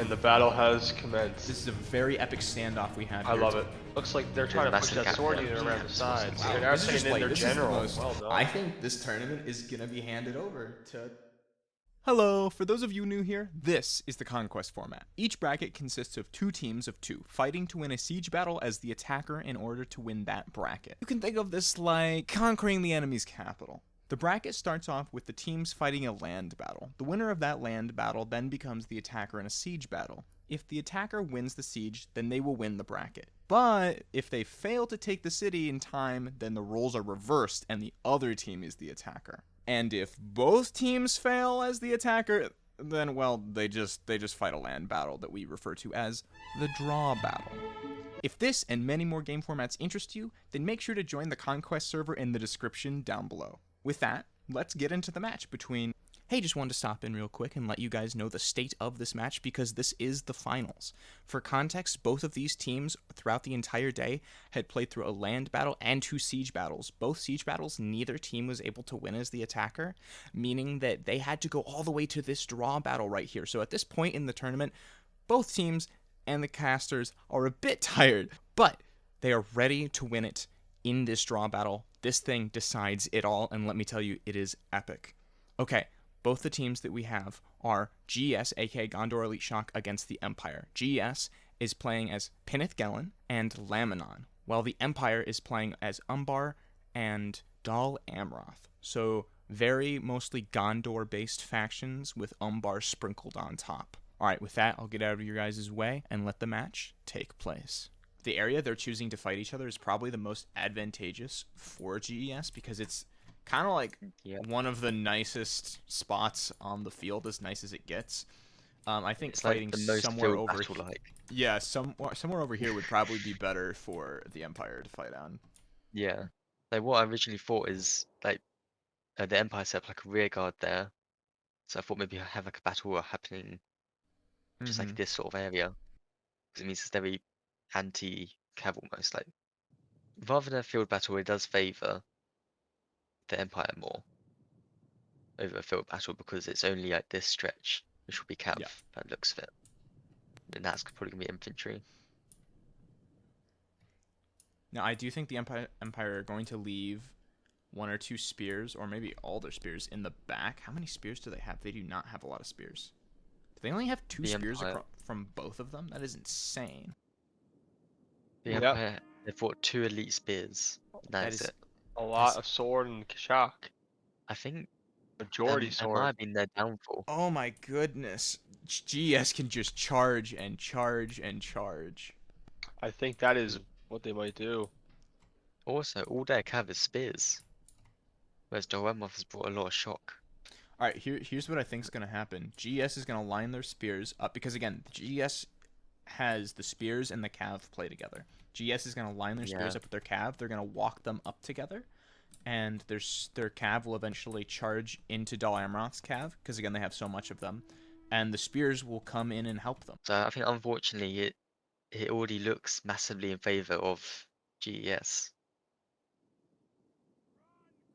And the battle has commenced. This is a very epic standoff we have I here. love it. Looks like they're trying to push that sword unit around the sides. Wow, They're now this is sending just in like, their this is the general. most, Well done. I think this tournament is gonna be handed over to... Hello, for those of you new here, this is the Conquest format. Each bracket consists of 2 teams of 2, fighting to win a siege battle as the attacker in order to win that bracket. You can think of this like conquering the enemy's capital. The bracket starts off with the teams fighting a land battle. The winner of that land battle then becomes the attacker in a siege battle. If the attacker wins the siege, then they will win the bracket. But if they fail to take the city in time, then the roles are reversed and the other team is the attacker. And if both teams fail as the attacker, then, well, they just fight a land battle that we refer to as the draw battle. If this and many more game formats interest you, then make sure to join the Conquest server in the description down below. With that, let's get into the match between... Hey, just wanted to stop in real quick and let you guys know the state of this match because this is the finals. For context, both of these teams throughout the entire day had played through a land battle and 2 siege battles. Both siege battles, neither team was able to win as the attacker, meaning that they had to go all the way to this draw battle right here. So at this point in the tournament, both teams and the casters are a bit tired, but they are ready to win it in this draw battle. This thing decides it all, and let me tell you, it is epic. Okay. Both the teams that we have are GES, aka Gondor Elite Shock, against the Empire. GES is playing as Pinnith Gelen and Laminon, while the Empire is playing as Umbar and Dal Amroth. So very mostly Gondor-based factions with Umbar sprinkled on top. Alright, with that, I'll get out of your guys' way and let the match take place. The area they're choosing to fight each other is probably the most advantageous for GES because it's kind of like one of the nicest spots on the field, as nice as it gets. I think it's fighting like the most somewhere over yeah, somewhere over here would probably be better for the Empire to fight on. Yeah, like what I originally thought is like the Empire set up like a rear guard there, so I thought maybe I have like a battle happening just like this sort of area, because it means it's very anti-cav almost. Like rather than a field battle, it does favor the Empire more over a field battle because it's only like this stretch, which will be cav by the looks of it. And that's probably gonna be infantry. Now, I do think the Empire are going to leave 1 or 2 spears, or maybe all their spears, in the back. How many spears do they have? They do not have a lot of spears. Do they only have 2 spears from both of them? That is insane. The Empire, they've bought 2 elite spears. That is it. A lot of sword and shock. I think majority sword. That might have been their downfall. Oh my goodness. GS can just charge and charge and charge. I think that is what they might do. Also, all their cav is spears. Whereas Doremov has brought a lot of shock. Alright, here's what I think is going to happen. GS is going to line their spears up, because again, GS has the spears and the cav play together. GS is going to line their spears up with their cav. They're going to walk them up together. And their cav will eventually charge into Dal Amroth's cav, because again, they have so much of them. And the spears will come in and help them. So I think, unfortunately, it already looks massively in favor of GES.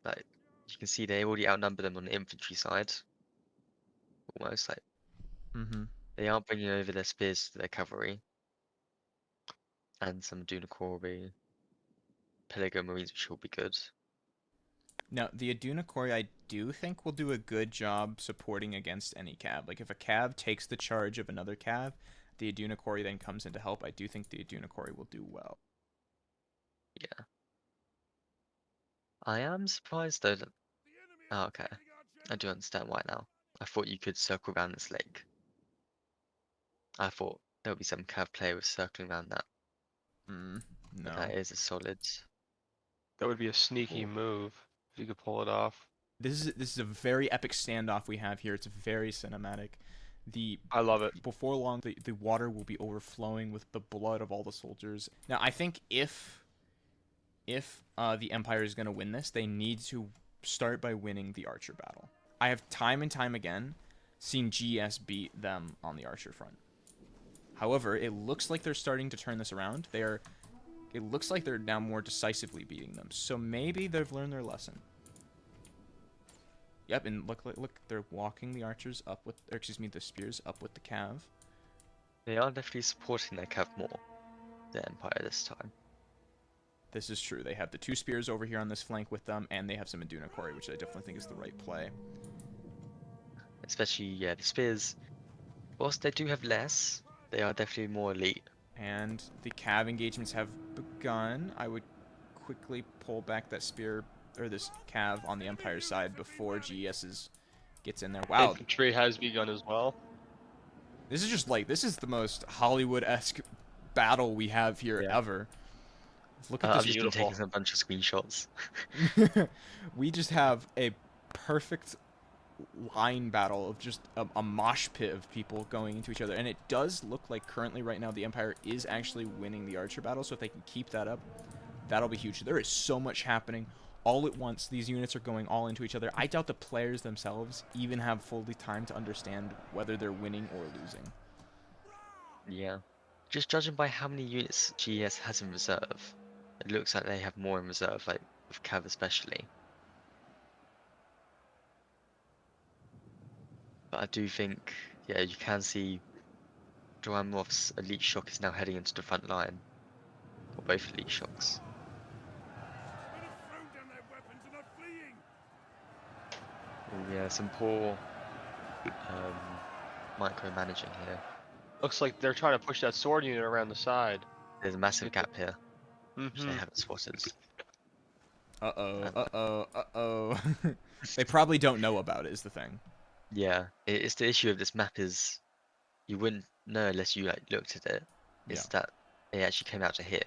Like, you can see they already outnumber them on the infantry side. Almost, like, they aren't bringing over their spears to their cavalry. And some Adunakori, Pelago Marines, which will be good. Now, the Adunakori, I do think will do a good job supporting against any cav. Like, if a cav takes the charge of another cav, the Adunakori then comes in to help. I do think the Adunakori will do well. Yeah. I am surprised, though, that... Oh, okay. I do understand why now. I thought you could circle around this lake. I thought there would be some cav player with circling around that. No. But that is a solid... That would be a sneaky move if you could pull it off. This is a very epic standoff we have here. It's very cinematic. I love it. Before long, the water will be overflowing with the blood of all the soldiers. Now, I think if the Empire is going to win this, they need to start by winning the Archer battle. I have time and time again seen GS beat them on the Archer front. However, it looks like they're starting to turn this around. It looks like they're now more decisively beating them. So maybe they've learned their lesson. Yep, and look, they're walking the archers up with, or excuse me, the spears up with the cav. They are definitely supporting their cav more, the Empire this time. This is true. They have the 2 spears over here on this flank with them, and they have some Aduna Quarry, which I definitely think is the right play. Especially, yeah, the spears, whilst they do have less, they are definitely more elite. And the cav engagements have begun. I would quickly pull back that spear, or this cav on the Empire side before GES gets in there. Wow, Infantry has begun as well. this is just like, this is the most Hollywood-esque battle we have here Yeah. ever. Look at I've this just been beautiful. taking a bunch of screenshots. We just have a perfect line battle of just a mosh pit of people going into each other, and it does look like currently right now the Empire is actually winning the Archer battle, so if they can keep that up, that'll be huge. There is so much happening all at once. These units are going all into each other. I doubt the players themselves even have fully time to understand whether they're winning or losing. Yeah. Just judging by how many units GES has in reserve, it looks like they have more in reserve, like with cav especially. But I do think, yeah, you can see Dramorov's elite shock is now heading into the front line, or both elite shocks. Oh, yeah, some poor micromanaging here. Looks like they're trying to push that sword unit around the side. There's a massive gap here, which they Mm-hmm. haven't spotted. Uh-oh, And, uh-oh, uh-oh. They probably don't know about it, is the thing. yeah, it's the issue of this map is you wouldn't know unless you like looked at it. Yeah. Is that they actually came out to here.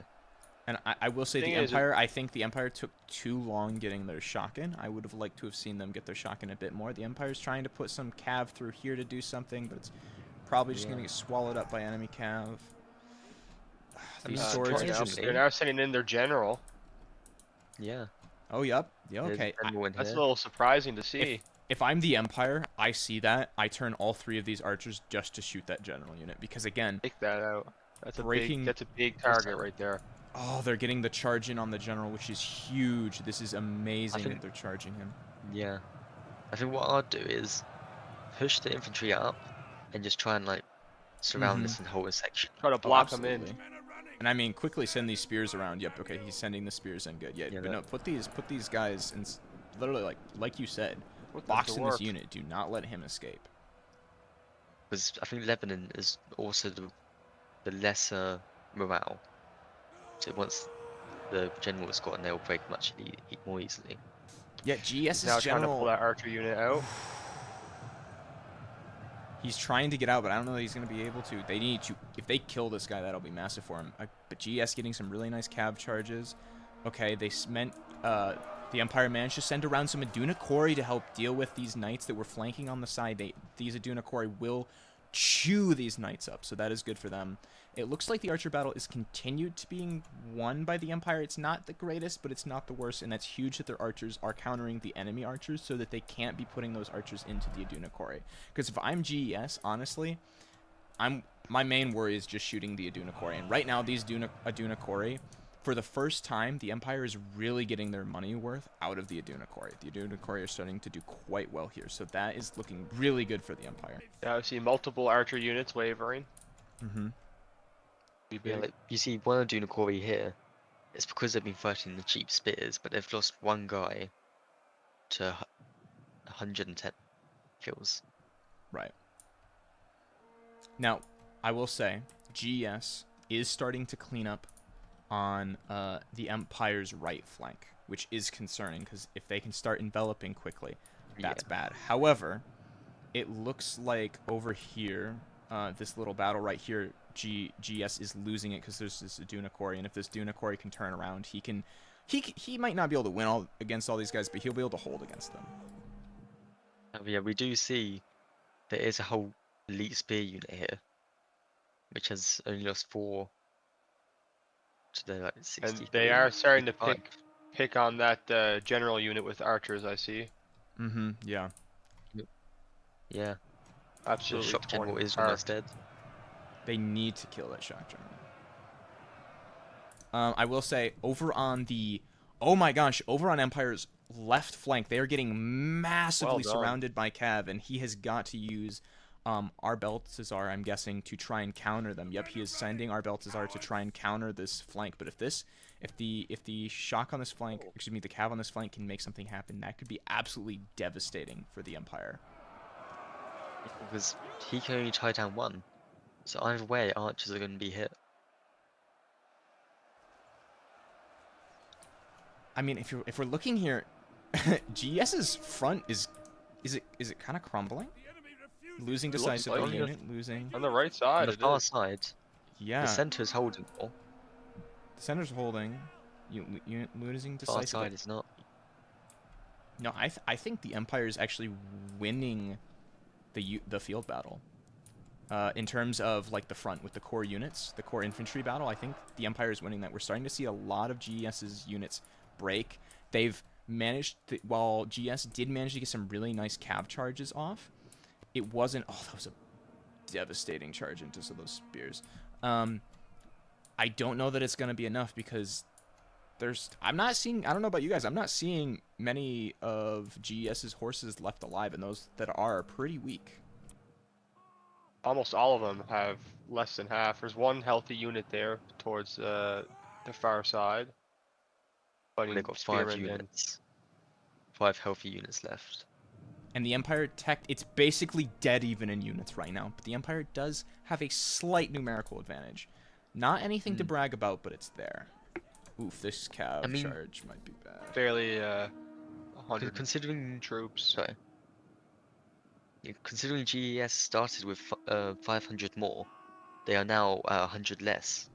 And I will say Thing the is, Empire, I think the Empire took too long getting their shock in. I would have liked to have seen them get their shock in a bit more. The Empire's trying to put some cav through here to do something, but it's probably just Yeah. going to get swallowed up by enemy cav. I These mean, swords are they're just... surprisingly, now sending in their general. yeah, Oh, yep. Yeah, there's a okay. general in That's a here. little surprising to see. If I'm the Empire, I see that. I turn all 3 of these archers just to shoot that general unit. Because, again, Take that out. That's a breaking... big target right there. Oh, they're getting the charge in on the general, which is huge. This is I amazing think, that they're charging him. yeah, I think what I'd do is push the infantry up and just try and like surround this whole section. Try to Oh, block them in. absolutely. And I mean, quickly send these spears around. Yep, okay, he's sending the spears in. Good. Yeah, Yeah, but no, put these guys in, literally like you said, Put them box to in this work. unit. Do not let him escape. because I think Lebanon is also the lesser morale. So once the general is gotten, they'll break much more easily. Yeah, He's now GS's trying to pull general. that archer unit out. He's trying to get out, but I don't know that he's going to be able to. They need to. If they kill this guy, that'll be massive for him. But GS getting some really nice cav charges. Okay, they meant the Empire managed to send around some Aduna Quarry to help deal with these knights that were flanking on the side. These Aduna Quarry will chew these knights up, so that is good for them. It looks like the Archer battle is continued to being won by the Empire. It's not the greatest, but it's not the worst, and that's huge that their archers are countering the enemy archers so that they can't be putting those archers into the Aduna Quarry. Because if I'm GES, honestly, my main worry is just shooting the Aduna Quarry. And right now, these Aduna Quarry, for the first time, the Empire is really getting their money worth out of the Aduna Quarry. The Aduna Quarry are starting to do quite well here, so that is looking really good for the Empire. Yeah, I see multiple archer units wavering. Mm-hmm. Be Yeah, big. like you see one of Dunakori here. It's because they've been fighting the cheap spears, but they've lost one guy to 110 kills. Right. Now, I will say, GES is starting to clean up on the Empire's right flank, which is concerning, because if they can start enveloping quickly, that's bad. However, it looks like over here, this little battle right here, GS is losing it because there's this Aduna Quarry, and if this Aduna Quarry can turn around, he might not be able to win against all these guys, but he'll be able to hold against them. Yeah, we do see there is a whole elite spear unit here, which has only lost 4 to their like 63. And they are starting to 55. pick on that general unit with archers, I see. Mm-hmm, yeah. Yeah, the Absolutely shock torn general is apart. almost dead. They need to kill that shock general. I will say, over on the... Oh my gosh, over on Empire's left flank, they are getting massively surrounded by Cav, and he has got to use Arbeltazar, I'm guessing, to try and counter them. Yep, he is sending Arbeltazar to try and counter this flank. But if the shock on this flank, excuse me, the cav on this flank can make something happen, that could be absolutely devastating for the Empire. Because he can only tie down one. So either way, archers are going to be hit. I mean, if we're looking here, GS's front is it kind of crumbling? Losing decisive like unit, losing. On the right On side, the it far is. side, Yeah, the center is holding more. the center's holding. Unit losing Far decisive. side is not. No, I think the Empire is actually winning the field battle. In terms of like the front with the core units, the core infantry battle, I think the Empire is winning that. We're starting to see a lot of GS's units break. They've managed, while GS did manage to get some really nice cav charges off, it wasn't. Oh, that was a devastating charge into some of those spears. I don't know that it's going to be enough because I'm not seeing, I don't know about you guys, I'm not seeing many of GS's horses left alive, and those that are pretty weak. Almost all of them have less than half. There's one healthy unit there towards the far side. They've Fighting got 5 spearmen and units. 5 healthy units left. And the Empire it's basically dead even in units right now, but the Empire does have a slight numerical advantage. Not anything to brag about, but it's there. Oof, this cav charge might be bad. barely 100 Considering troops. Sorry. Yeah, considering GES started with 500 more, they are now 100 less,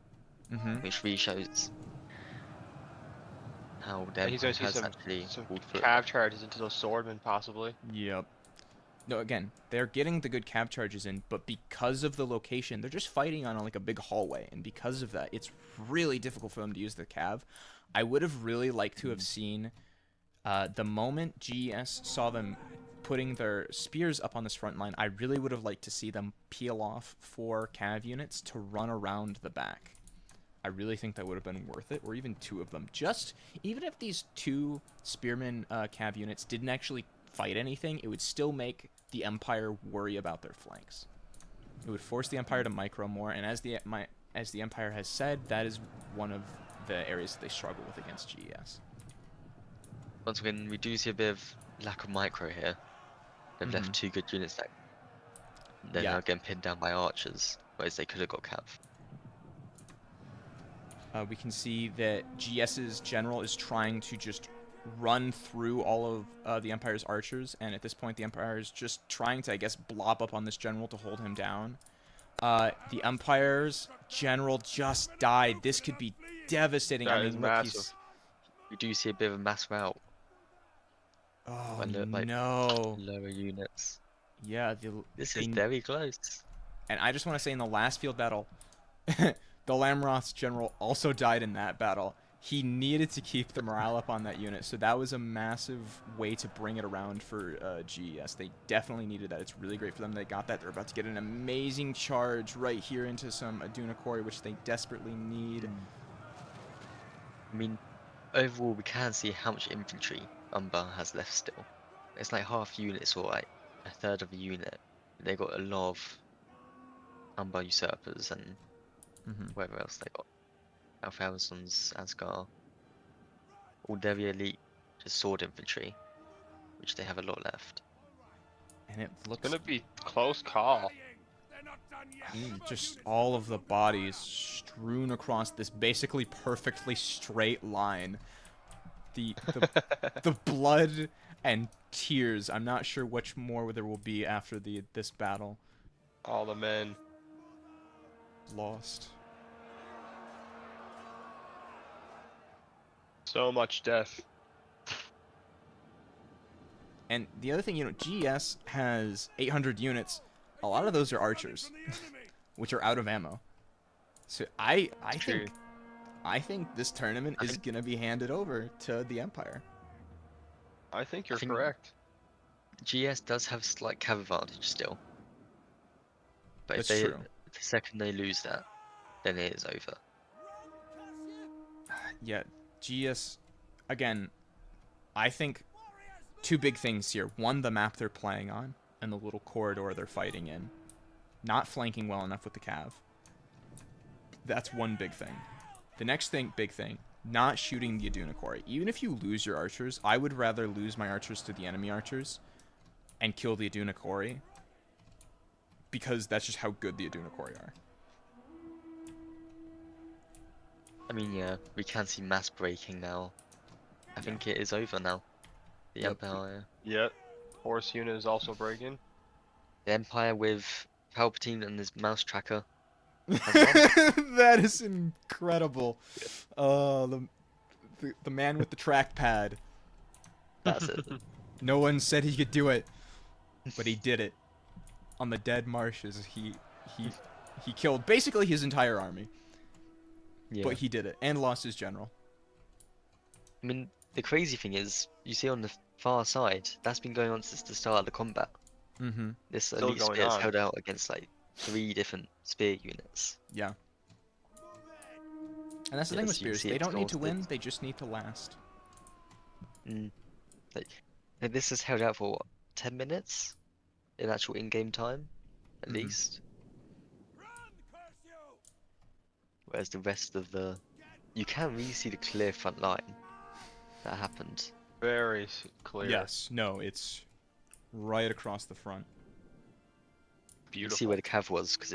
which really shows how the And he's Empire going to see has some actually pulled through. cav charges into those swordmen, possibly. Yep. No, again, they're getting the good cav charges in, but because of the location, they're just fighting on like a big hallway, and because of that, it's really difficult for them to use the cav. I would have really liked to have seen the moment GES saw them putting their spears up on this front line. I really would have liked to see them peel off 4 cav units to run around the back. I really think that would have been worth it, or even 2 of them. Even if these 2 spearmen cav units didn't actually fight anything, it would still make the Empire worry about their flanks. It would force the Empire to micro more, and as the Empire has said, that is one of the areas that they struggle with against GES. Once again, we do see a bit of lack of micro here. They've left 2 good units that they're now getting pinned down by archers, whereas they could have got cav. We can see that GS's general is trying to just run through all of the Empire's archers, and at this point the Empire is just trying to, I guess, blob up on this general to hold him down. The Empire's general just died. This could be devastating. That I is mean, look, massive. We do see a bit of a mass rout. Oh, Like, no. lower units. Yeah, This is very close. And I just want to say, in the last field battle, the Lamroth's general also died in that battle. He needed to keep the morale up on that unit, so that was a massive way to bring it around for GES. They definitely needed that. It's really great for them they got that. They're about to get an amazing charge right here into some Aduna Quarry, which they desperately need. I mean, overall, we can see how much infantry Umber has left still. It's like half units or like a third of a unit. They got a lot of Umber usurpers and whatever else they got. Alpharisons, Asgar, all very elite, just sword infantry, which they have a lot left. And it looks It's gonna be close call. just all of the bodies strewn across this basically perfectly straight line. The blood and tears. I'm not sure which more there will be after this battle. All the men. Lost. So much death. And the other thing, GS has 800 units. A lot of those are archers, which are out of ammo. So I think this tournament is gonna be handed over to the Empire. I think you're correct. GS does have slight cav advantage still. But That's if true. the second they lose that, then it is over. Yeah, GS, again, I think 2 big things here. One, the map they're playing on, and the little corridor they're fighting in. Not flanking well enough with the cav. That's one big thing. The next big thing, not shooting the Aduna Quarry. Even if you lose your archers, I would rather lose my archers to the enemy archers and kill the Aduna Quarry, because that's just how good the Aduna Quarry are. I mean, yeah, we can see mass breaking now. I think it is over now. The Yep. Empire. Yep. Horse unit is also breaking. The Empire with Palpatine and his mouse tracker has won. That is incredible. The man with the trackpad. That's it. No one said he could do it, but he did it. On the dead marshes, he killed basically his entire army. Yeah. But he did it and lost his general. I mean, the crazy thing is, you see on the far side, that's been going on since the start of the combat. Mm-hmm. This Still elite going spear has on. held out against like 3 different spear units. Yeah. And that's the thing with Yes, you can spears. see They don't need to exhausted. win, they just need to last. Like this has held out for what, 10 minutes in actual in-game time, at Mhm. least. Whereas the rest of the, you can't really see the clear front line that happened. Very clear. Yes. No, it's right across the front. You can see Beautiful. where the cav was because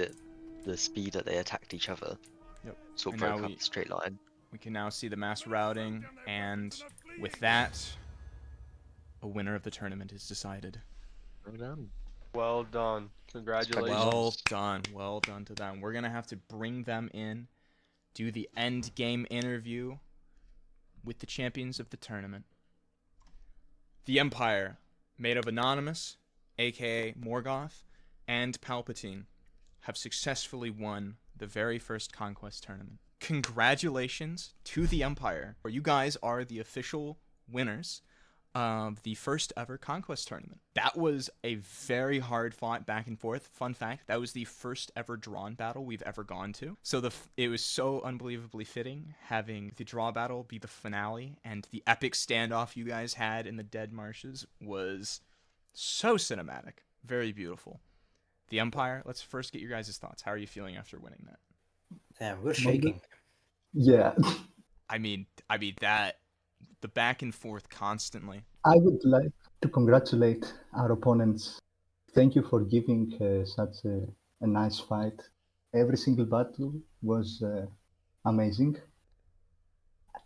the speed that they attacked each other. Yep. Sort of And now broke up the straight line. We can now see the mass routing, and with that, a winner of the tournament is decided. Well done. Well done. Congratulations. Well done to them. We're gonna have to bring them in, do the end game interview with the champions of the tournament. The Empire, made of Anonymous, aka Morgoth, and Palpatine, have successfully won the very first Conquest tournament. Congratulations to the Empire. You guys are the official winners of the first ever Conquest tournament. That was a very hard fought back and forth. Fun fact, that was the first ever drawn battle we've ever gone to. So it was so unbelievably fitting having the draw battle be the finale, and the epic standoff you guys had in the Dead Marshes was so cinematic. Very beautiful. The Empire, let's first get your guys' thoughts. How are you feeling after winning that? Yeah, we're shaking. Yeah, I mean that the back and forth constantly. I would like to congratulate our opponents. Thank you for giving such a nice fight. Every single battle was amazing.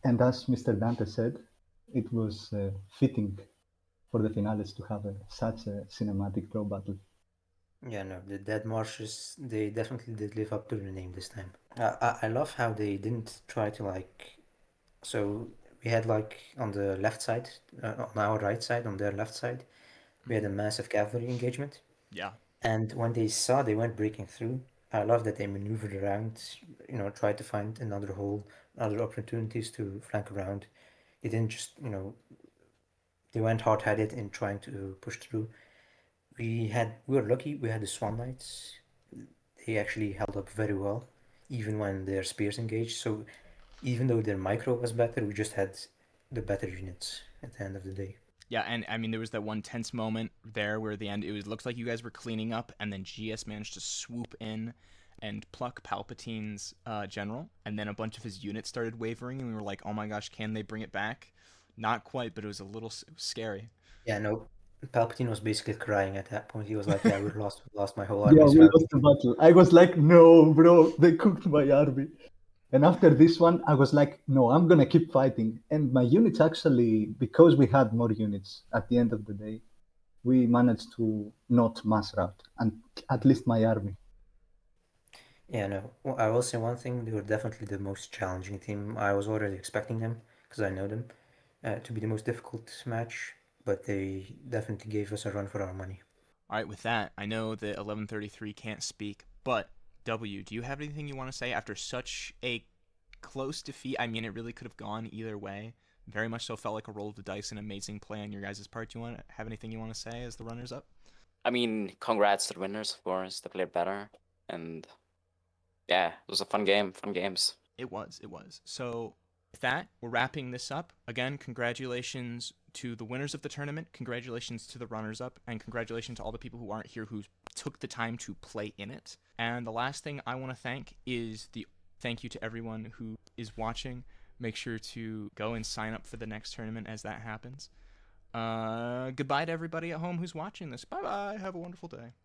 And as Mr. Dante said, it was fitting for the finales to have such a cinematic draw battle. Yeah, no, the Dead Marshes, they definitely did live up to the name this time. I love how they didn't try to like, so we had like on the left side, on our right side, on their left side, we had a massive cavalry engagement. Yeah. And when they saw they weren't breaking through, I love that they maneuvered around, tried to find another hole, other opportunities to flank around. They didn't just, they went hard-headed in trying to push through. We were lucky. We had the Swan Knights. They actually held up very well, even when their spears engaged. So even though their micro was better, we just had the better units at the end of the day. Yeah, and I mean there was that one tense moment there where at the end looked like you guys were cleaning up, and then GS managed to swoop in and pluck Palpatine's general, and then a bunch of his units started wavering, and we were like, oh my gosh, can they bring it back? Not quite, but it was a little scary. Yeah, no, Palpatine was basically crying at that point. He was like, "Yeah, we lost my whole army." Yeah, we lost the battle. I was like, no, bro, they cooked my army. And after this one, I was like, no, I'm going to keep fighting. And my units actually, because we had more units at the end of the day, we managed to not mass rout, and at least my army. Yeah, no. Well, I will say one thing: they were definitely the most challenging team. I was already expecting them because I know them to be the most difficult match, but they definitely gave us a run for our money. All right, with that, I know that 1133 can't speak, but W, do you have anything you want to say after such a close defeat? I mean, it really could have gone either way. Very much so felt like a roll of the dice, an amazing play on your guys' part. Do you have anything you want to say as the runners up? I mean, congrats to the winners, of course. They played better, and yeah, it was a fun game, fun games. It was. So With that, we're wrapping this up. Again, congratulations to the winners of the tournament, congratulations to the runners-up, and congratulations to all the people who aren't here who took the time to play in it. And the last thing I want to thank is thank you to everyone who is watching. Make sure to go and sign up for the next tournament as that happens. Goodbye to everybody at home who's watching this. Bye-bye. Have a wonderful day.